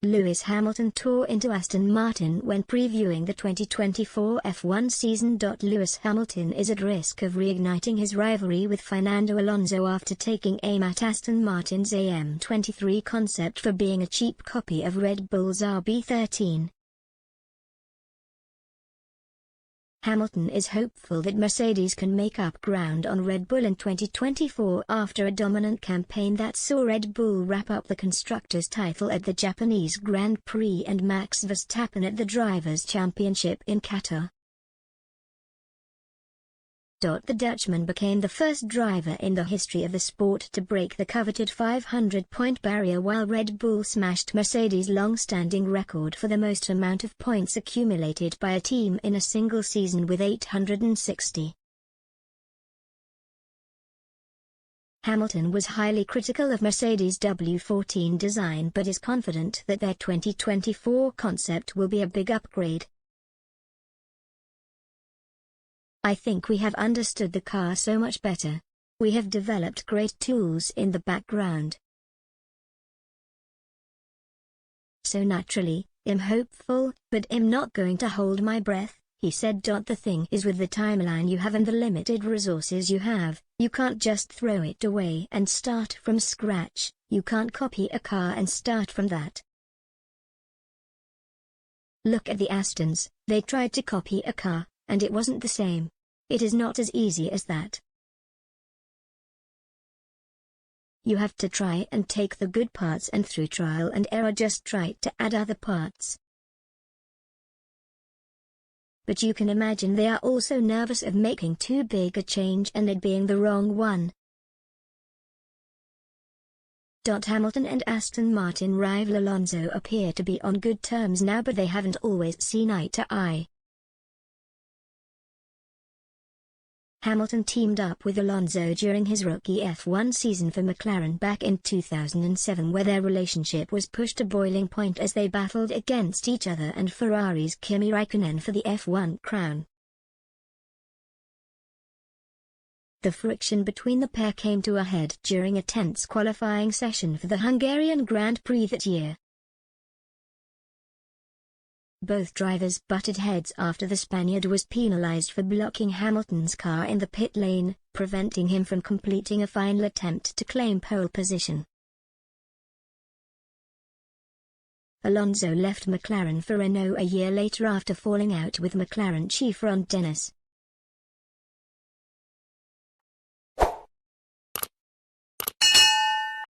Lewis Hamilton tore into Aston Martin when previewing the 2024 F1 season. Lewis Hamilton is at risk of reigniting his rivalry with Fernando Alonso after taking aim at Aston Martin's AM23 concept for being a cheap copy of Red Bull's RB13. Hamilton is hopeful that Mercedes can make up ground on Red Bull in 2024 after a dominant campaign that saw Red Bull wrap up the Constructors' title at the Japanese Grand Prix and Max Verstappen at the Drivers' Championship in Qatar. The Dutchman became the first driver in the history of the sport to break the coveted 500-point barrier, while Red Bull smashed Mercedes' long-standing record for the most amount of points accumulated by a team in a single season with 860. Hamilton was highly critical of Mercedes' W14 design but is confident that their 2024 concept will be a big upgrade. "I think we have understood the car so much better. We have developed great tools in the background. So naturally, I'm hopeful, but I'm not going to hold my breath," he said. "The thing is, with the timeline you have and the limited resources you have, you can't just throw it away and start from scratch. You can't copy a car and start from that. Look at the Astons, they tried to copy a car, and it wasn't the same. It is not as easy as that. You have to try and take the good parts and through trial and error just try to add other parts." But you can imagine they are also nervous of making too big a change and it being the wrong one. Hamilton and Aston Martin rival Alonso appear to be on good terms now, but they haven't always seen eye to eye. Hamilton teamed up with Alonso during his rookie F1 season for McLaren back in 2007, where their relationship was pushed to boiling point as they battled against each other and Ferrari's Kimi Raikkonen for the F1 crown. The friction between the pair came to a head during a tense qualifying session for the Hungarian Grand Prix that year. Both drivers butted heads after the Spaniard was penalized for blocking Hamilton's car in the pit lane, preventing him from completing a final attempt to claim pole position. Alonso left McLaren for Renault a year later after falling out with McLaren chief Ron Dennis.